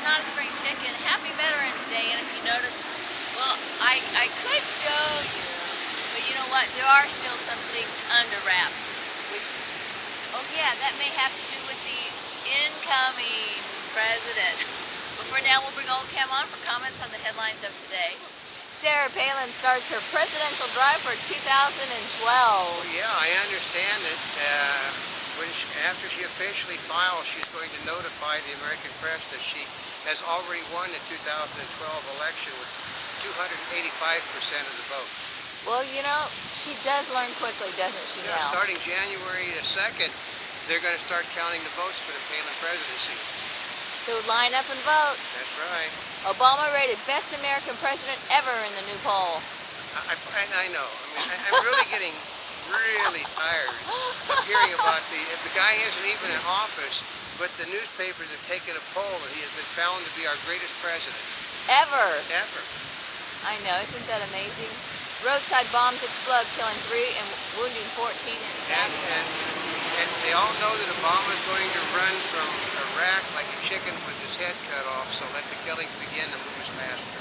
not a spring chicken. Happy Veterans Day, and if you notice, well, I could show you, but you know what? There are still some things under wraps, which, oh yeah, that may have to do with the incoming president. But for now, we'll bring Oldecam on for comments on the headlines of today. Sarah Palin starts her presidential drive for 2012. Yeah, I understand that after she officially files, she's going to notify the American press that she has already won the 2012 election with 285% of the vote. Well, you know, she does learn quickly, doesn't she now? Starting January the 2nd, they're going to start counting the votes for the Palin presidency. So line up and vote. That's right. Obama rated best American president ever in the new poll. I know. I mean, I'm really getting really tired of hearing about if the guy isn't even in office, but the newspapers have taken a poll and he has been found to be our greatest president. Ever. Ever. I know. Isn't that amazing? Roadside bombs explode, killing 3 and wounding 14 in Baghdad. And they all know that Obama is going to run from Iraq like a chicken with his head cut off, so let the killings begin to move us faster.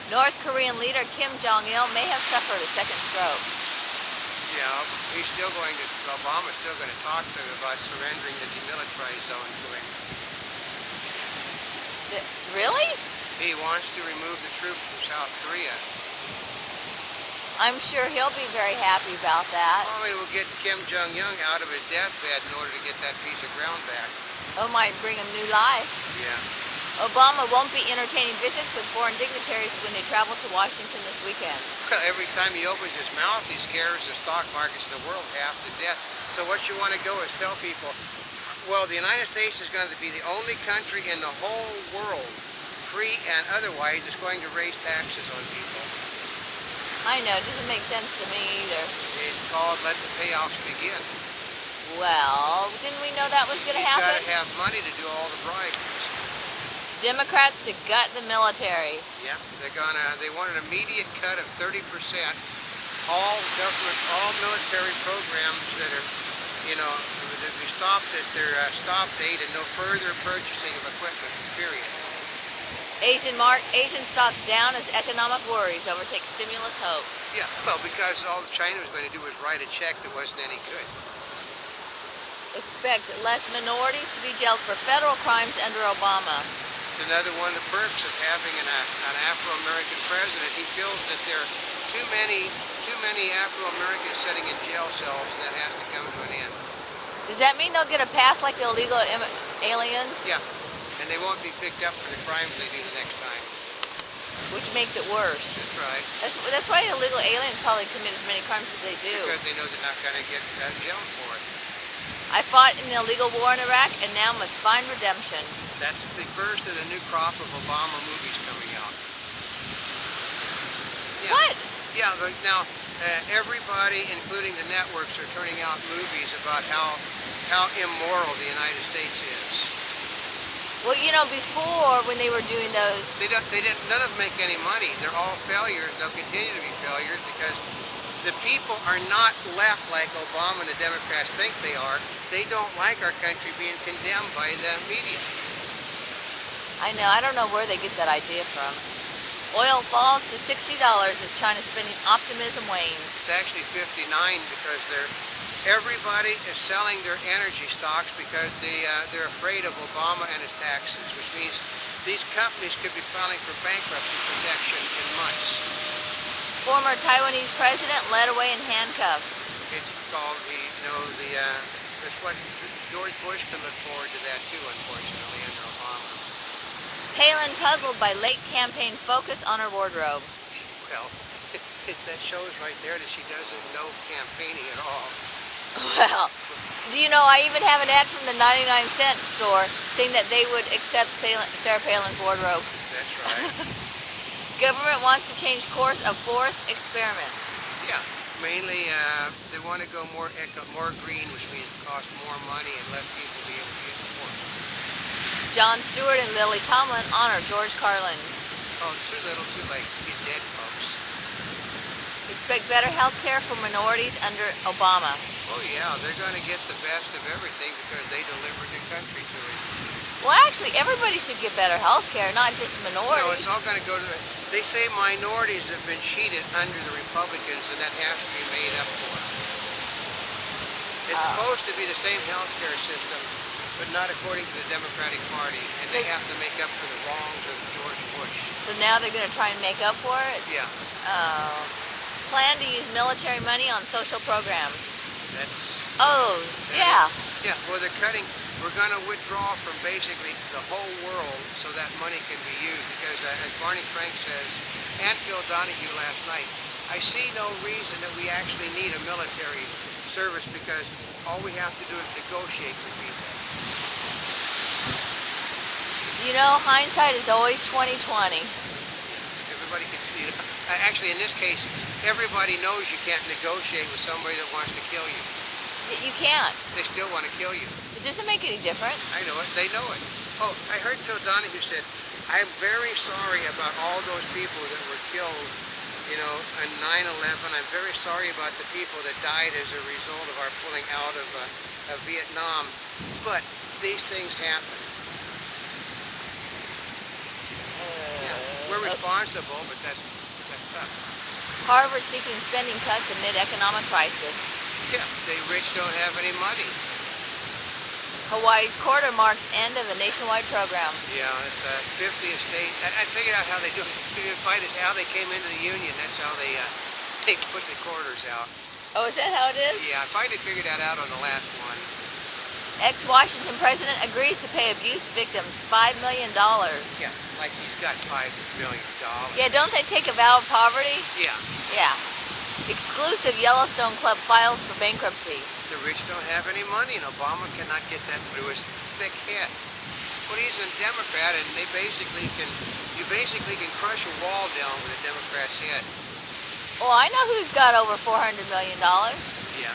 North Korean leader Kim Jong-il may have suffered a second stroke. Yeah, Obama's still going to talk to him about surrendering the demilitarized zone to him. Really? He wants to remove the troops from South Korea. I'm sure he'll be very happy about that. Well, we'll get Kim Jong-un out of his deathbed in order to get that piece of ground back. Oh, might bring him new life. Yeah. Obama won't be entertaining visits with foreign dignitaries when they travel to Washington this weekend. Well, every time he opens his mouth, he scares the stock markets of the world half to death. So what you want to go is tell people, well, the United States is going to be the only country in the whole world, free and otherwise, that's going to raise taxes on people. I know, it doesn't make sense to me either. It's called let the payoffs begin. Well, didn't we know that was going to happen? You've got to have money to do all the bribes. Democrats to gut the military. Yeah, they want an immediate cut of 30%. All government, all military programs that are, that be stopped at their stop date and no further purchasing of equipment, period. Asian stocks down as economic worries overtake stimulus hopes. Yeah, well, because all China was going to do was write a check that wasn't any good. Expect less minorities to be jailed for federal crimes under Obama. It's another one of the perks of having an Afro-American president. He feels that there are too many Afro-Americans sitting in jail cells, and that has to come to an end. Does that mean they'll get a pass like the illegal aliens? Yeah. And they won't be picked up for the crimes they do the next time. Which makes it worse. That's right. That's why illegal aliens probably commit as many crimes as they do. Because they know they're not going to get jailed for it. I fought in the illegal war in Iraq and now must find redemption. That's the first of the new crop of Obama movies coming out. Yeah. What? Yeah, but now everybody, including the networks, are turning out movies about how immoral the United States is. Well, you know, before when they were doing those, none of them make any money. They're all failures. They'll continue to be failures because the people are not left like Obama and the Democrats think they are. They don't like our country being condemned by the media. I know. I don't know where they get that idea from. Oil falls to $60 as China's spending optimism wanes. It's actually 59 because everybody is selling their energy stocks because they're afraid of Obama and his taxes, which means these companies could be filing for bankruptcy protection in months. Former Taiwanese president led away in handcuffs. It's called that's what George Bush can look forward to that too, unfortunately, under Obama. Palin puzzled by late campaign focus on her wardrobe. Well, that shows right there that she doesn't know campaigning at all. Well, do you know, I even have an ad from the 99-cent store saying that they would accept Sarah Palin's wardrobe. That's right. Government wants to change course of forest experiments. Yeah, mainly they want to go more green, which means cost more money and let people be able to get the forest. Jon Stewart and Lily Tomlin honor George Carlin. Oh, too little, too late. He's dead, folks. Expect better health care for minorities under Obama. Oh yeah, they're going to get the best of everything because they delivered the country to it. Well, actually, everybody should get better health care, not just No, it's minorities. all going to go to the, they say minorities have been cheated under the Republicans and that has to be made up for. It's supposed to be the same health care system, but not according to the Democratic Party, and So, they have to make up for the wrongs of George Bush. so now they're going to try and make up for it? Yeah, Plan to use military money on social programs. that's, Oh, that yeah. yeah, well they're cutting, we're going to withdraw from basically the whole world so that money can be used because as Barney Frank says, and Phil Donahue last night, I see no reason that we actually need a military service because all we have to do is negotiate with people. You know, hindsight is always 20/20. Everybody can see it. Actually, in this case, everybody knows you can't negotiate with somebody that wants to kill you. You can't. They still want to kill you. It doesn't make any difference. I know it. They know it. Oh, I heard Phil Donahue said, I'm very sorry about all those people that were killed, you know, on 9/11. I'm very sorry about the people that died as a result of our pulling out of Vietnam. But these things happen. Yeah, we're responsible, but that's tough. Harvard seeking spending cuts amid economic crisis. Yeah, the rich don't have any money. Hawaii's quarter marks end of a nationwide program. Yeah, it's the 50th state. I figured out how they do it. How they came into the union. That's how they put the quarters out. Oh, is that how it is? Yeah, I finally figured that out on the last one. Ex-Washington president agrees to pay abuse victims $5 million. Yeah, like he's got $5 million. Yeah, don't they take a vow of poverty? Yeah. Yeah. Exclusive Yellowstone Club files for bankruptcy. The rich don't have any money, and Obama cannot get that through his thick head. Well, he's a Democrat, and you basically can crush a wall down with a Democrat's head. Well, I know who's got over $400 million. Yeah.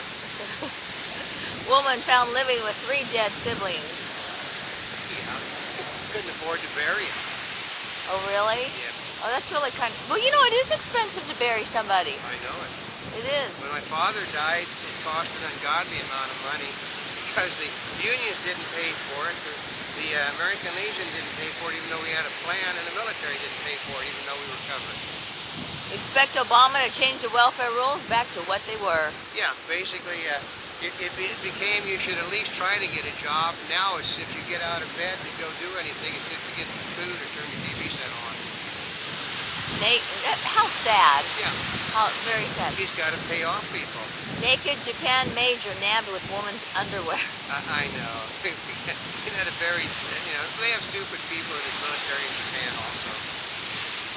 Woman found living with 3 dead siblings. Yeah. Couldn't afford to bury him. Oh, really? Yeah. Oh, that's really kind of... Well, you know, it is expensive to bury somebody. I know it. It is. When my father died, it cost an ungodly amount of money because the unions didn't pay for it, the American Legion didn't pay for it even though we had a plan, and the military didn't pay for it even though we were covered. Expect Obama to change the welfare rules back to what they were. Yeah, basically it became you should at least try to get a job. Now it's if you get out of bed to go do anything, it's just to get some food or turn your TV set on. How sad. Yeah. How very sad. He's got to pay off people. Naked Japan major nabbed with woman's underwear. I know. Isn't that a very, you know, they have stupid people in the military in Japan also.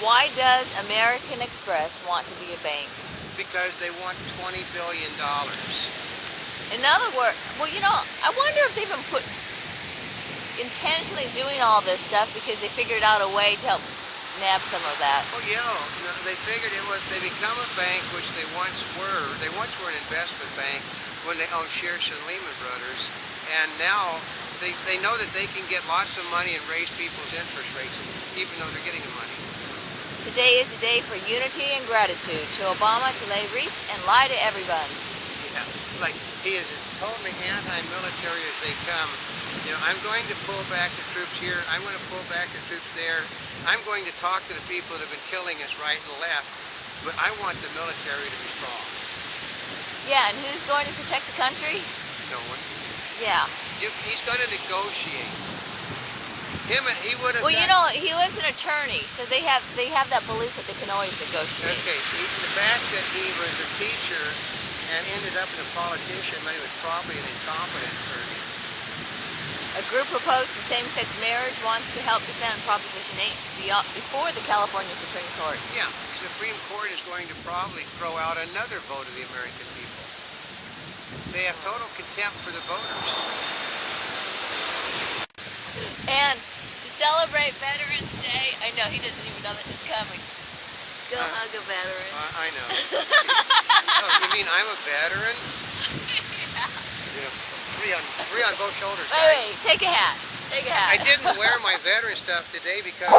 Why does American Express want to be a bank? Because they want $20 billion. In other words, well, you know, I wonder if they've been intentionally doing all this stuff because they figured out a way to help nab some of that. Oh yeah, they figured they become a bank, which they once were. They once were an investment bank when they owned Shearson Lehman Brothers, and now they know that they can get lots of money and raise people's interest rates, even though they're getting the money. Today is a day for unity and gratitude to Obama to lay wreath and lie to everyone. Yeah, like he is as totally anti-military as they come. You know, I'm going to pull back the troops here. I'm going to pull back the troops there. I'm going to talk to the people that have been killing us right and left, but I want the military to be strong. Yeah, and who's going to protect the country? No one. Yeah. He's going to negotiate. He would have. Well, you know, he was an attorney, so they have that belief that they can always negotiate. Okay, the fact that he was a teacher and ended up as a politician, but he was probably an incompetent attorney. A group opposed to same-sex marriage wants to help defend Proposition 8 before the California Supreme Court. Yeah, the Supreme Court is going to probably throw out another vote of the American people. They have total contempt for the voters. And to celebrate Veterans Day, I know he doesn't even know that it's coming. Go hug a veteran. I know. Oh, you mean I'm a veteran? Yeah. Three on both shoulders. Wait, take a hat. Take a hat. I didn't wear my veteran stuff today because